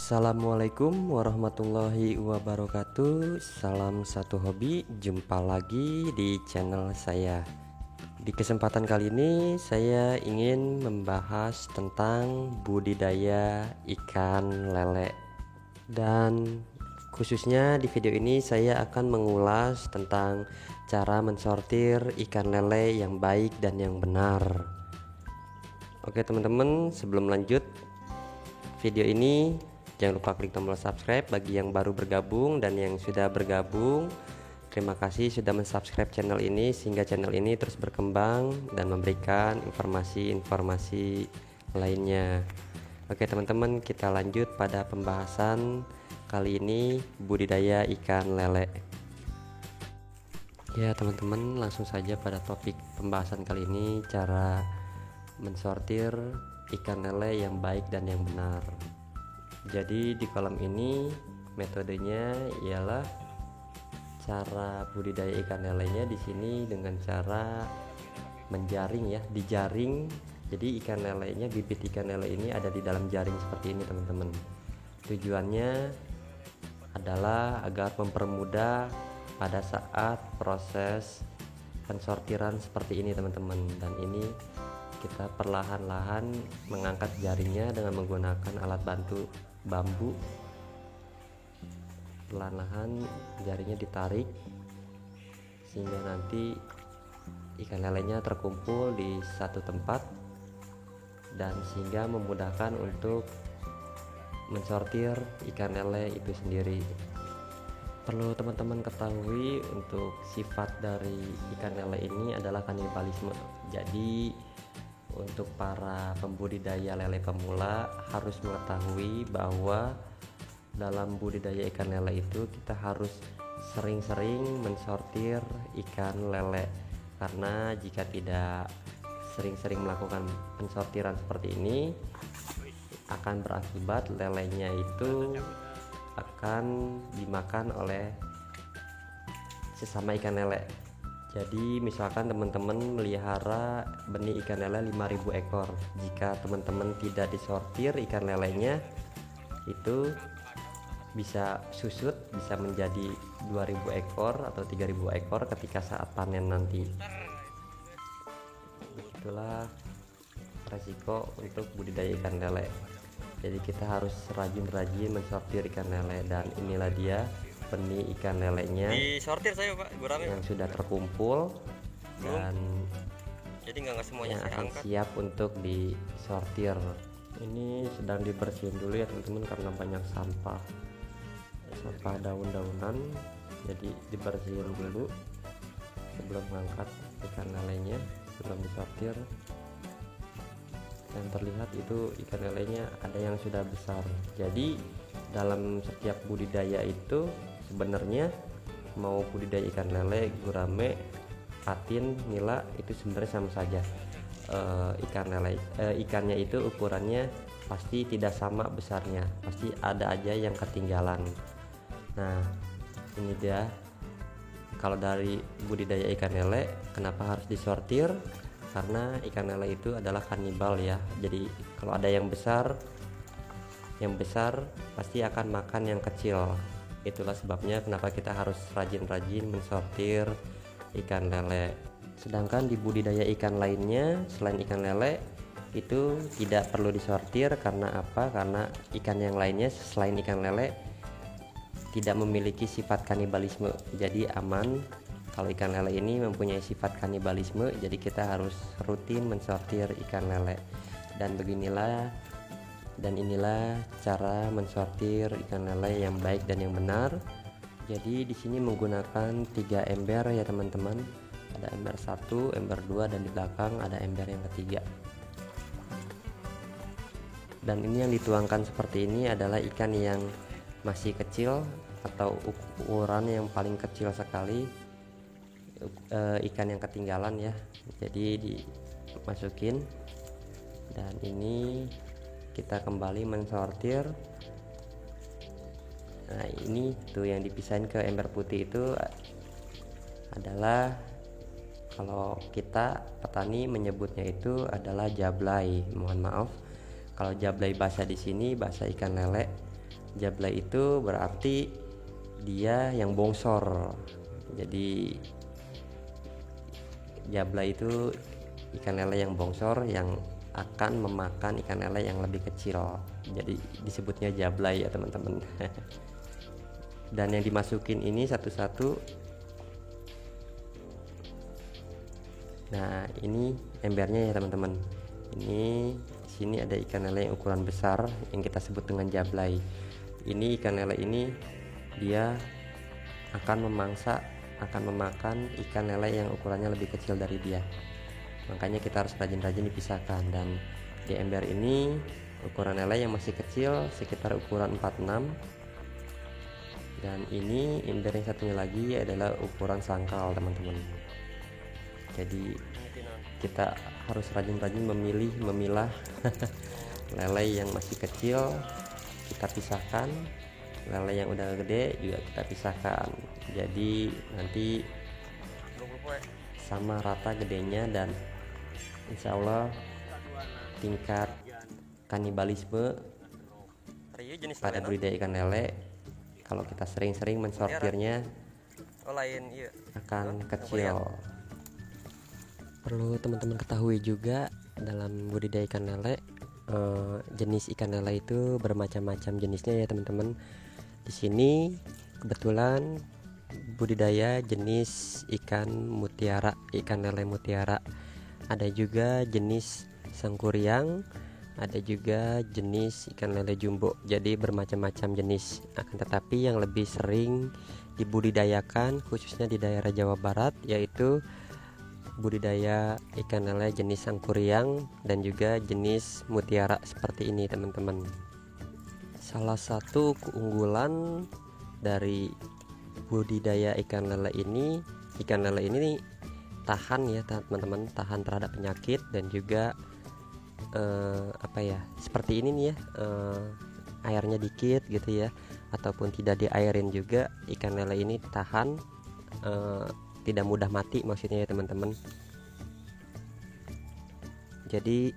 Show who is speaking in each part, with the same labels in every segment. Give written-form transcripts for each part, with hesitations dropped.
Speaker 1: Assalamualaikum warahmatullahi wabarakatuh. Salam satu hobi, jumpa lagi di channel saya. Di kesempatan kali ini saya ingin membahas tentang budidaya ikan lele. Dan khususnya di video ini saya akan mengulas tentang cara mensortir ikan lele yang baik dan yang benar. Oke teman-teman, sebelum lanjut video ini, jangan lupa klik tombol subscribe bagi yang baru bergabung, dan yang sudah bergabung, terima kasih sudah mensubscribe channel ini sehingga channel ini terus berkembang dan memberikan informasi-informasi lainnya. Oke teman-teman, kita lanjut pada pembahasan kali ini, budidaya ikan lele. Ya teman-teman, langsung saja pada topik pembahasan kali ini, cara mensortir ikan lele yang baik dan yang benar. Jadi di kolom ini metodenya ialah cara budidaya ikan lelenya di sini dengan cara menjaring ya, dijaring. Jadi ikan lelenya, bibit ikan lele ini ada di dalam jaring seperti ini teman-teman. Tujuannya adalah agar mempermudah pada saat proses pensortiran seperti ini teman-teman. Dan ini kita perlahan-lahan mengangkat jaringnya dengan menggunakan alat bantu bambu. Perlahan-lahan jaringnya ditarik sehingga nanti ikan lelenya terkumpul di satu tempat, dan sehingga memudahkan untuk mensortir ikan lele itu sendiri. Perlu teman-teman ketahui, untuk sifat dari ikan lele ini adalah kanibalisme. Jadi untuk para pembudidaya lele pemula harus mengetahui bahwa dalam budidaya ikan lele itu kita harus sering-sering mensortir ikan lele, karena jika tidak sering-sering melakukan pensortiran seperti ini akan berakibat lelenya itu akan dimakan oleh sesama ikan lele. Jadi misalkan teman-teman melihara benih ikan lele 5.000 ekor, jika teman-teman tidak disortir ikan lelenya, itu bisa susut, bisa menjadi 2.000 ekor atau 3.000 ekor ketika saat panen nanti. Itulah resiko untuk budidaya ikan lele. Jadi kita harus rajin-rajin mensortir ikan lele, dan inilah dia benih ikan lelenya
Speaker 2: disortir saya Pak,
Speaker 1: yang sudah terkumpul dan
Speaker 2: jadi nggak semuanya
Speaker 1: yang akan siap untuk disortir. Ini sedang dibersihin dulu ya teman-teman, karena banyak sampah daun-daunan, jadi dibersihin dulu sebelum mengangkat ikan lelenya, sebelum disortir. Dan terlihat itu ikan lelenya ada yang sudah besar. Jadi dalam setiap budidaya itu sebenarnya mau budidaya ikan lele, gurame, patin, nila, itu sebenarnya sama saja. Ikannya itu ukurannya pasti tidak sama besarnya, pasti ada aja yang ketinggalan. Nah ini dia, kalau dari budidaya ikan lele kenapa harus disortir, karena ikan lele itu adalah kanibal ya. Jadi kalau ada yang besar pasti akan makan yang kecil. Itulah sebabnya kenapa kita harus rajin-rajin mensortir ikan lele. Sedangkan di budidaya ikan lainnya selain ikan lele itu tidak perlu disortir. Karena apa? Karena ikan yang lainnya selain ikan lele tidak memiliki sifat kanibalisme, jadi aman. Kalau ikan lele ini mempunyai sifat kanibalisme, jadi kita harus rutin mensortir ikan lele. Dan inilah cara mensortir ikan lele yang baik dan yang benar. Jadi di sini menggunakan 3 ember ya teman-teman. Ada ember 1, ember 2, dan di belakang ada ember yang ketiga. Dan ini yang dituangkan seperti ini adalah ikan yang masih kecil atau ukuran yang paling kecil sekali, ikan yang ketinggalan ya. Jadi dimasukin, dan ini kita kembali mensortir. Nah ini tuh yang dipisahin ke ember putih itu adalah, kalau kita petani menyebutnya itu adalah jablay. Mohon maaf kalau jablay bahasa di sini bahasa ikan lele. Jablay itu berarti dia yang bongsor. Jadi jablay itu ikan lele yang bongsor yang akan memakan ikan lele yang lebih kecil. Jadi disebutnya jablay ya teman-teman. Dan yang dimasukin ini satu-satu. Nah, ini embernya ya teman-teman. Ini sini ada ikan lele yang ukuran besar yang kita sebut dengan jablay. Ini ikan lele ini dia akan memakan ikan lele yang ukurannya lebih kecil dari dia. Makanya kita harus rajin-rajin dipisahkan. Dan di ember ini ukuran lele yang masih kecil sekitar ukuran 46. Dan ini ember yang satunya lagi adalah ukuran sangkal teman-teman. Jadi kita harus rajin-rajin memilah lele yang masih kecil kita pisahkan, lele yang udah gede juga kita pisahkan. Jadi nanti sama rata gedenya, dan insya Allah tingkat kanibalisme pada budidaya ikan lele kalau kita sering-sering mensortirnya akan kecil. Perlu teman-teman ketahui juga dalam budidaya ikan lele, jenis ikan lele itu bermacam-macam jenisnya ya teman-teman. Di sini kebetulan budidaya jenis ikan mutiara, ikan lele mutiara. Ada juga jenis sangkuriang, ada juga jenis ikan lele jumbo. Jadi bermacam-macam jenis. Akan tetapi yang lebih sering dibudidayakan khususnya di daerah Jawa Barat yaitu budidaya ikan lele jenis sangkuriang dan juga jenis mutiara seperti ini teman-teman. Salah satu keunggulan dari budidaya ikan lele ini tahan ya teman-teman, tahan terhadap penyakit dan juga seperti ini nih ya, airnya dikit gitu ya, ataupun tidak diairin juga ikan lele ini tahan, tidak mudah mati maksudnya ya teman-teman. Jadi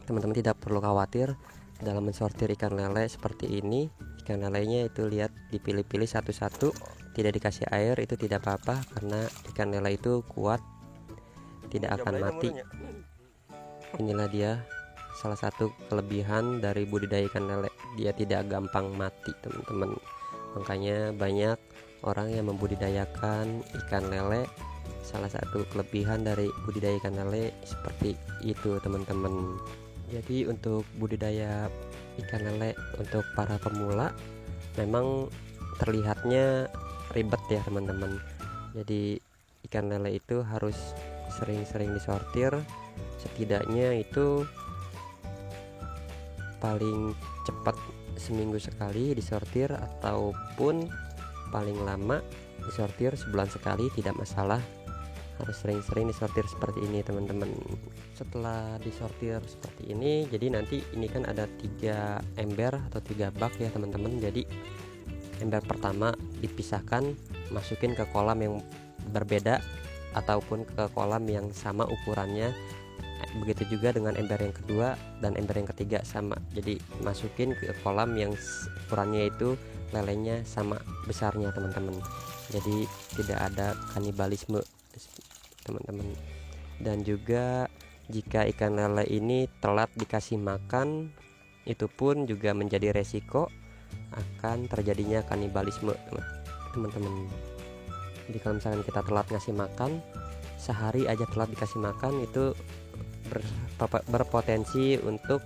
Speaker 1: teman-teman tidak perlu khawatir dalam mensortir ikan lele seperti ini. Ikan lelenya itu lihat dipilih-pilih satu-satu, tidak dikasih air, itu tidak apa-apa karena ikan lele itu kuat, tidak akan mati. Inilah dia salah satu kelebihan dari budidaya ikan lele, dia tidak gampang mati teman-teman. Makanya banyak orang yang membudidayakan ikan lele, salah satu kelebihan dari budidaya ikan lele seperti itu teman-teman. Jadi untuk budidaya ikan lele untuk para pemula memang terlihatnya ribet ya teman-teman. Jadi ikan lele itu harus sering-sering disortir, setidaknya itu paling cepat seminggu sekali disortir, ataupun paling lama disortir sebulan sekali, tidak masalah. Harus sering-sering disortir seperti ini teman-teman. Setelah disortir seperti ini, jadi nanti ini kan ada 3 ember atau 3 bak ya teman-teman. Jadi ember pertama dipisahkan, masukin ke kolam yang berbeda ataupun ke kolam yang sama ukurannya. Begitu juga dengan ember yang kedua dan ember yang ketiga sama. Jadi masukin ke kolam yang ukurannya itu lelenya sama besarnya teman-teman. Jadi tidak ada kanibalisme teman-teman. Dan juga jika ikan lele ini telat dikasih makan, itu pun juga menjadi resiko akan terjadinya kanibalisme teman-teman. Jadi kalau misalkan kita telat ngasih makan, sehari aja telat dikasih makan, itu berpotensi untuk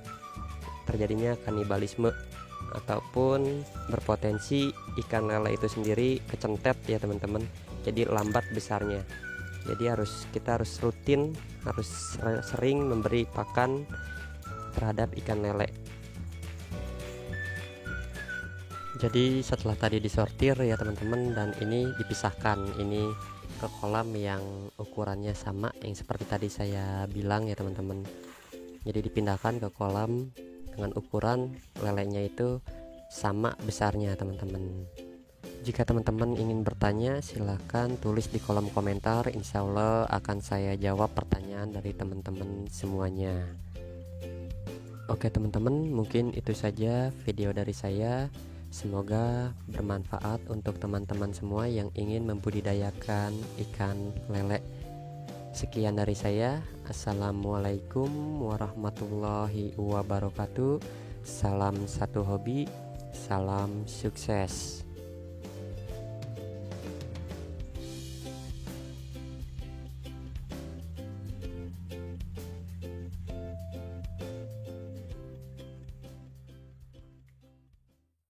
Speaker 1: terjadinya kanibalisme, ataupun berpotensi ikan lele itu sendiri kecentet ya teman-teman. Jadi lambat besarnya. Jadi kita harus rutin, harus sering memberi pakan terhadap ikan lele. Jadi setelah tadi disortir ya teman-teman, dan ini dipisahkan, ini ke kolam yang ukurannya sama yang seperti tadi saya bilang ya teman-teman. Jadi dipindahkan ke kolam dengan ukuran lelenya itu sama besarnya teman-teman. Jika teman-teman ingin bertanya, silahkan tulis di kolom komentar. Insya Allah akan saya jawab pertanyaan dari teman-teman semuanya. Oke teman-teman, mungkin itu saja video dari saya. Semoga bermanfaat untuk teman-teman semua yang ingin membudidayakan ikan lele. Sekian dari saya. Assalamualaikum warahmatullahi wabarakatuh. Salam satu hobi, salam sukses.